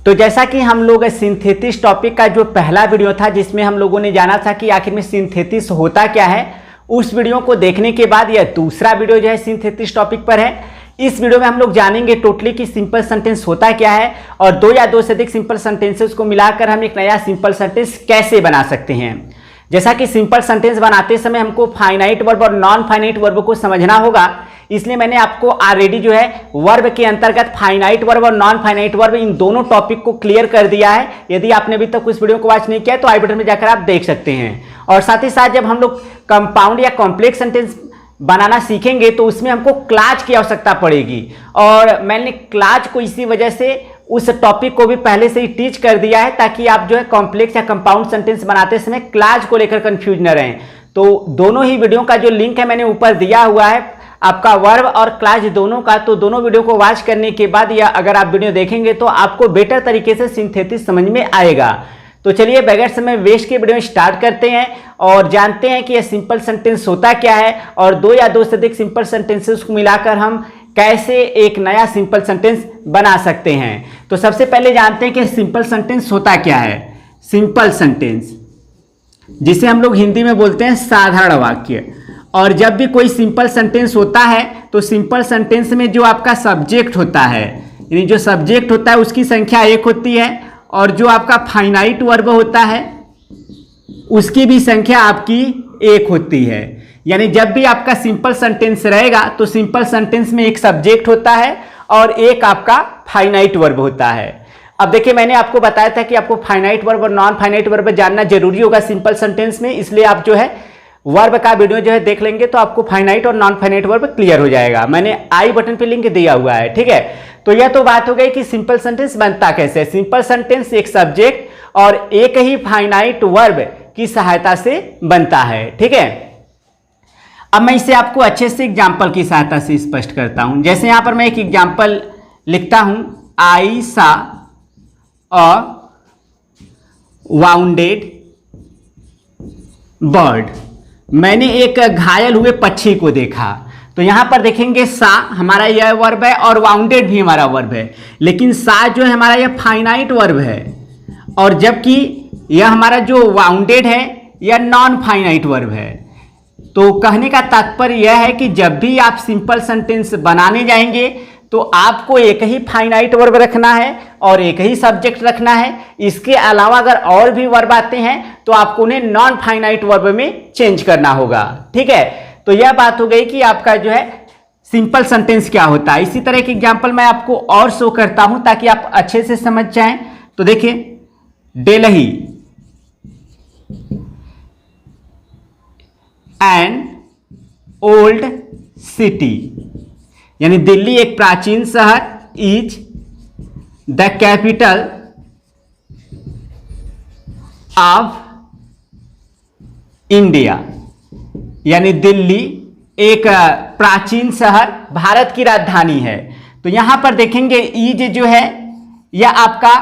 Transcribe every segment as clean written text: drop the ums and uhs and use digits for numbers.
तो जैसा कि हम लोग सिंथेसिस टॉपिक का जो पहला वीडियो था जिसमें हम लोगों ने जाना था कि आखिर में सिंथेसिस होता क्या है, उस वीडियो को देखने के बाद यह दूसरा वीडियो जो है सिंथेसिस टॉपिक पर है। इस वीडियो में हम लोग जानेंगे टोटली कि सिंपल सेंटेंस होता क्या है और दो या दो से अधिक सिंपल सेंटेंसेस को मिलाकर हम एक नया सिंपल सेंटेंस कैसे बना सकते हैं। जैसा कि सिंपल सेंटेंस बनाते समय हमको फाइनाइट वर्ब और नॉन फाइनाइट वर्ब को समझना होगा, इसलिए मैंने आपको ऑलरेडी जो है वर्ब के अंतर्गत फाइनाइट वर्ब और नॉन फाइनाइट वर्ब इन दोनों टॉपिक को क्लियर कर दिया है। यदि आपने अभी तक उस वीडियो को वॉच नहीं किया तो आई बटन में जाकर आप देख सकते हैं। और साथ ही साथ जब हम लोग कंपाउंड या कॉम्प्लेक्स सेंटेंस बनाना सीखेंगे तो उसमें हमको क्लाज की आवश्यकता पड़ेगी, और मैंने क्लाज को इसी वजह से उस टॉपिक को भी पहले से ही टीच कर दिया है ताकि आप जो है कॉम्प्लेक्स या कंपाउंड सेंटेंस बनाते समय क्लाज को लेकर कंफ्यूज न रहें। तो दोनों ही वीडियो का जो लिंक है मैंने ऊपर दिया हुआ है आपका वर्ब और क्लाज दोनों का, तो दोनों वीडियो को वॉच करने के बाद या अगर आप वीडियो देखेंगे तो आपको बेटर तरीके से सिंथेसिस समझ में आएगा। तो चलिए बगैर समय वेस्ट के वीडियो स्टार्ट करते हैं और जानते हैं कि यह सिंपल सेंटेंस होता क्या है और दो या दो से अधिक सिंपल सेंटेंसेस को मिलाकर हम कैसे एक नया सिंपल सेंटेंस बना सकते हैं। तो सबसे पहले जानते हैं कि सिंपल सेंटेंस होता क्या है। सिंपल सेंटेंस जिसे हम लोग हिंदी में बोलते हैं साधारण वाक्य। और जब भी कोई सिंपल सेंटेंस होता है तो सिंपल सेंटेंस में जो आपका सब्जेक्ट होता है, यानी जो सब्जेक्ट होता है उसकी संख्या एक होती है, और जो आपका फाइनाइट वर्ब होता है उसकी भी संख्या आपकी एक होती है। यानी जब भी आपका सिंपल सेंटेंस रहेगा तो सिंपल सेंटेंस में एक सब्जेक्ट होता है और एक आपका फाइनाइट वर्ब होता है। अब देखिए मैंने आपको बताया था कि आपको फाइनाइट वर्ब और नॉन फाइनाइट वर्ब जानना जरूरी होगा सिंपल सेंटेंस में, इसलिए आप जो है वर्ब का वीडियो जो है देख लेंगे तो आपको फाइनाइट और नॉन फाइनाइट वर्ब क्लियर हो जाएगा। मैंने आई बटन पे लिंक दिया हुआ है, ठीक है। तो यह तो बात हो गई कि सिंपल सेंटेंस बनता कैसे। सिंपल सेंटेंस एक सब्जेक्ट और एक ही फाइनाइट वर्ब की सहायता से बनता है, ठीक है। अब मैं इसे आपको अच्छे से एग्जाम्पल की सहायता से स्पष्ट करता हूं। जैसे यहां पर मैं एक एग्जाम्पल लिखता हूं, आई सा अ वाउंडेड बर्ड। मैंने एक घायल हुए पक्षी को देखा। तो यहां पर देखेंगे सा हमारा यह वर्ब है और वाउंडेड भी हमारा वर्ब है, लेकिन सा जो है हमारा यह फाइनाइट वर्ब है, और जबकि यह हमारा जो वाउंडेड है यह नॉन फाइनाइट वर्ब है। तो कहने का तात्पर्य यह है कि जब भी आप सिंपल सेंटेंस बनाने जाएंगे तो आपको एक ही फाइनाइट वर्ब रखना है और एक ही सब्जेक्ट रखना है। इसके अलावा अगर और भी वर्ब आते हैं तो आपको उन्हें नॉन फाइनाइट वर्ब में चेंज करना होगा, ठीक है। तो यह बात हो गई कि आपका जो है सिंपल सेंटेंस क्या होता है। इसी तरह के एग्जांपल मैं आपको और शो करता हूं ताकि आप अच्छे से समझ जाएं। तो देखिए, दिल्ली एन ओल्ड सिटी, यानी दिल्ली एक प्राचीन शहर, is the capital of India, यानी दिल्ली एक प्राचीन शहर भारत की राजधानी है। तो यहां पर देखेंगे इज जो है यह आपका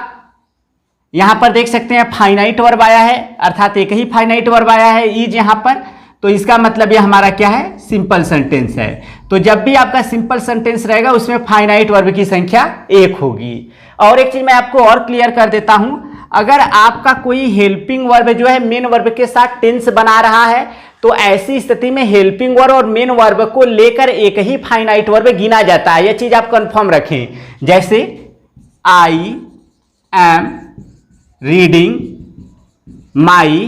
यहां पर देख सकते हैं फाइनाइट वर्ब आया है, अर्थात एक ही फाइनाइट वर्ब आया है इज यहां पर। तो इसका मतलब यह हमारा क्या है, सिंपल सेंटेंस है। तो जब भी आपका सिंपल सेंटेंस रहेगा उसमें फाइनाइट वर्ब की संख्या एक होगी। और एक चीज मैं आपको और क्लियर कर देता हूं, अगर आपका कोई हेल्पिंग वर्ब जो है मेन वर्ब के साथ टेंस बना रहा है तो ऐसी स्थिति में हेल्पिंग वर्ब और मेन वर्ब को लेकर एक ही फाइनाइट वर्ब गिना जाता है। यह चीज आप कंफर्म रखें। जैसे I am reading my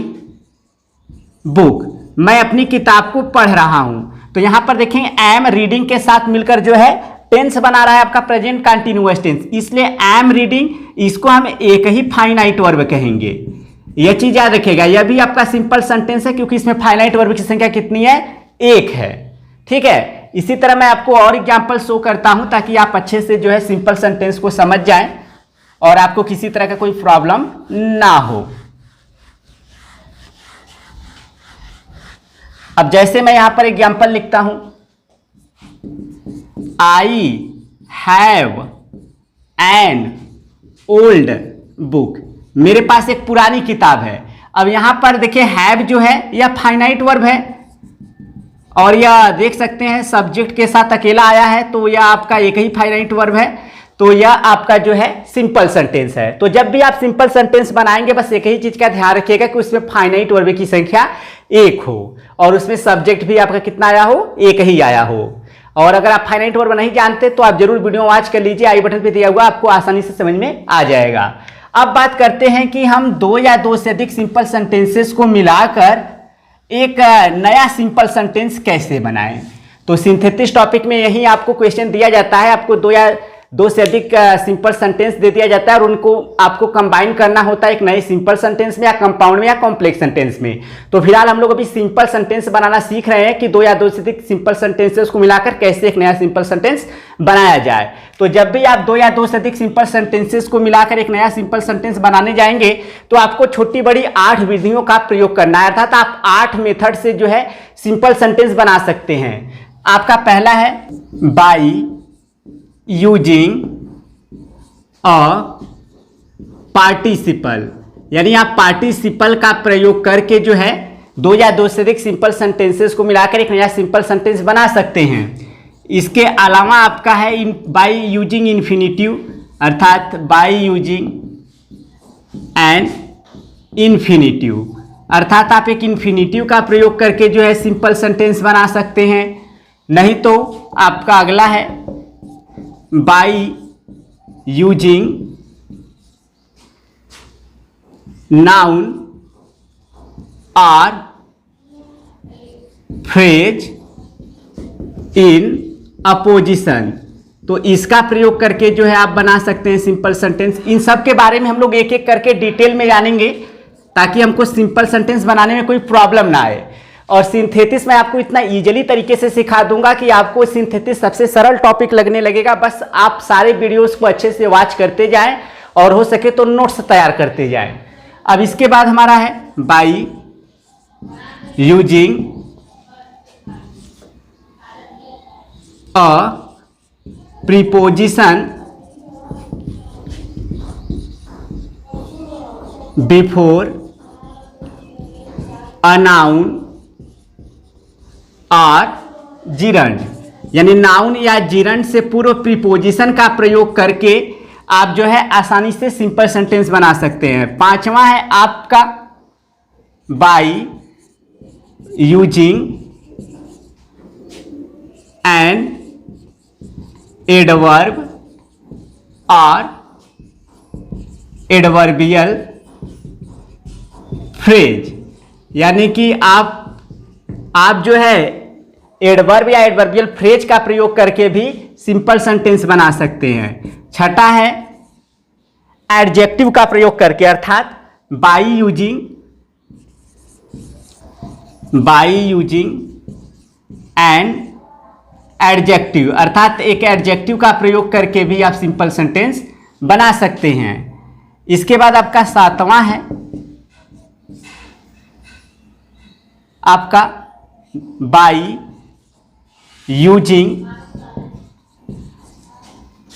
book, मैं अपनी किताब को पढ़ रहा हूं। तो यहां पर देखें एम रीडिंग के साथ मिलकर जो है टेंस बना रहा है आपका प्रेजेंट कंटिन्यूअस टेंस, इसलिए एम रीडिंग इसको हम एक ही फाइनाइट वर्ब कहेंगे। यह चीज याद रखिएगा, यह भी आपका सिंपल सेंटेंस है क्योंकि इसमें फाइनाइट वर्ब की संख्या कितनी है, एक है, ठीक है। इसी तरह मैं आपको और एग्जांपल शो करता हूं ताकि आप अच्छे से जो है सिंपल सेंटेंस को समझ जाएं और आपको किसी तरह का कोई प्रॉब्लम ना हो। अब जैसे मैं यहां पर एग्जांपल लिखता हूं, I have an old book, मेरे पास एक पुरानी किताब है। अब यहां पर देखिए हैव जो है यह फाइनाइट वर्ब है और यह देख सकते हैं सब्जेक्ट के साथ अकेला आया है, तो यह आपका एक ही फाइनाइट वर्ब है। तो यह आपका जो है सिंपल सेंटेंस है। तो जब भी आप सिंपल सेंटेंस बनाएंगे बस एक ही चीज का ध्यान रखिएगा कि उसमें फाइनाइट वर्ब की संख्या एक हो और उसमें सब्जेक्ट भी आपका कितना आया हो, एक ही आया हो। और अगर आप फाइनाइट वर्ब नहीं जानते तो आप जरूर वीडियो वॉच कर लीजिए, आई बटन पे दिया हुआ, आपको आसानी से समझ में आ जाएगा। अब बात करते हैं कि हम दो या दो से अधिक सिंपल सेंटेंसेस को मिलाकर एक नया सिंपल सेंटेंस कैसे बनाएं। तो सिंथेसिस टॉपिक में यही आपको क्वेश्चन दिया जाता है, आपको दो से अधिक सिंपल सेंटेंस दे दिया जाता है और उनको आपको कंबाइन करना होता है एक नए सिंपल सेंटेंस में या कंपाउंड में या कॉम्प्लेक्स सेंटेंस में। तो फिलहाल हम लोग अभी सिंपल सेंटेंस बनाना सीख रहे हैं कि दो या दो से अधिक सिंपल सेंटेंसेस को मिलाकर कैसे एक नया सिंपल सेंटेंस बनाया जाए। तो जब भी आप दो या दो से अधिक सिंपल सेंटेंसेस को मिलाकर एक नया सिंपल सेंटेंस बनाने जाएंगे तो आपको छोटी बड़ी 8 विधियों का प्रयोग करना है, अर्थात आप 8 मेथड से जो है सिंपल सेंटेंस बना सकते हैं। आपका पहला है बाई यूजिंग अ पार्टिसिपल, यानी आप पार्टिसिपल का प्रयोग करके जो है दो या दो से अधिक सिंपल सेंटेंसेस को मिलाकर एक नया सिंपल सेंटेंस बना सकते हैं। इसके अलावा आपका है बाई यूजिंग इन्फिनिटिव, अर्थात बाई यूजिंग एन इन्फिनिटिव, अर्थात आप एक इन्फिनिटिव का प्रयोग करके जो है सिंपल सेंटेंस बना सकते हैं। नहीं तो आपका अगला है बाई यूजिंग नाउन और फ्रेज इन अपोजिशन, तो इसका प्रयोग करके जो है आप बना सकते हैं सिंपल सेंटेंस। इन सब के बारे में हम लोग एक एक करके डिटेल में जानेंगे ताकि हमको सिंपल सेंटेंस बनाने में कोई प्रॉब्लम ना आए। और सिंथेसिस मैं आपको इतना इजीली तरीके से सिखा दूंगा कि आपको सिंथेसिस सबसे सरल टॉपिक लगने लगेगा। बस आप सारे वीडियोस को अच्छे से वॉच करते जाएं और हो सके तो नोट्स तैयार करते जाएं। अब इसके बाद हमारा है by using a preposition before a noun और जिरंड, यानी नाउन या जिरंड से पूर्व प्रीपोजिशन का प्रयोग करके आप जो है आसानी से सिंपल सेंटेंस बना सकते हैं। पांचवा है आपका बाई यूजिंग एन एडवर्ब और एडवर्बियल फ्रेज, यानी कि आप जो है एडवर्ब या एडवर्बियल फ्रेज का प्रयोग करके भी सिंपल सेंटेंस बना सकते हैं। छठा है एडजेक्टिव का प्रयोग करके, अर्थात बाई यूजिंग एन एडजेक्टिव, अर्थात एक एडजेक्टिव का प्रयोग करके भी आप सिंपल सेंटेंस बना सकते हैं। इसके बाद आपका सातवां है आपका बाई यूजिंग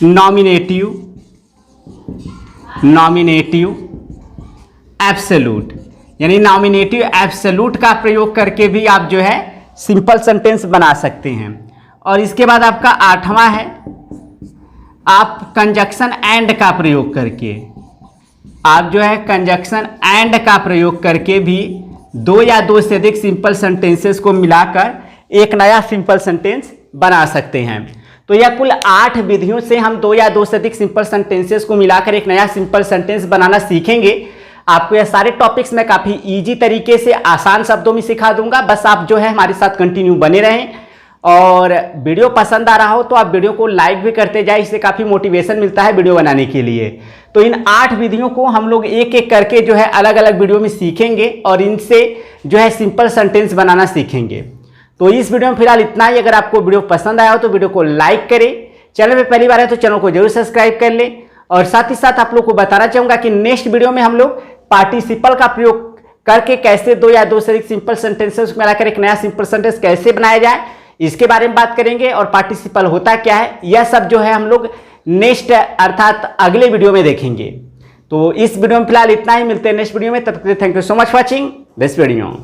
नॉमिनेटिव एब्सोल्यूट, यानी नॉमिनेटिव एब्सोल्यूट का प्रयोग करके भी आप जो है सिंपल सेंटेंस बना सकते हैं। और इसके बाद आपका आठवां है आप कंजक्शन एंड का प्रयोग करके, आप जो है कंजक्शन एंड का प्रयोग करके भी दो या दो से अधिक सिंपल सेंटेंसेस को मिलाकर एक नया सिंपल सेंटेंस बना सकते हैं। तो यह कुल 8 विधियों से हम दो या दो से अधिक सिंपल सेंटेंसेस को मिलाकर एक नया सिंपल सेंटेंस बनाना सीखेंगे। आपको यह सारे टॉपिक्स मैं काफ़ी इजी तरीके से आसान शब्दों में सिखा दूंगा, बस आप जो है हमारे साथ कंटिन्यू बने रहें। और वीडियो पसंद आ रहा हो तो आप वीडियो को लाइक भी करते जाए, इससे काफ़ी मोटिवेशन मिलता है वीडियो बनाने के लिए। तो इन 8 विधियों को हम लोग एक एक करके जो है अलग अलग वीडियो में सीखेंगे और इनसे जो है सिंपल सेंटेंस बनाना सीखेंगे। तो इस वीडियो में फिलहाल इतना ही। अगर आपको वीडियो पसंद आया हो तो वीडियो को लाइक करें, चैनल में पहली बार है तो चैनल को जरूर सब्सक्राइब कर लें। और साथ ही साथ आप लोग को बताना चाहूँगा कि नेक्स्ट वीडियो में हम लोग पार्टिसिपल का प्रयोग करके कैसे दो या दो से अधिक सिंपल सेंटेंसेस मिलाकर एक नया सिंपल सेंटेंस कैसे बनाया जाए, इसके बारे में बात करेंगे। और पार्टिसिपल होता क्या है, यह सब जो है हम लोग नेक्स्ट अर्थात अगले वीडियो में देखेंगे। तो इस वीडियो में फिलहाल इतना ही, मिलते हैं नेक्स्ट वीडियो में। तब तक thank you so much watching this video.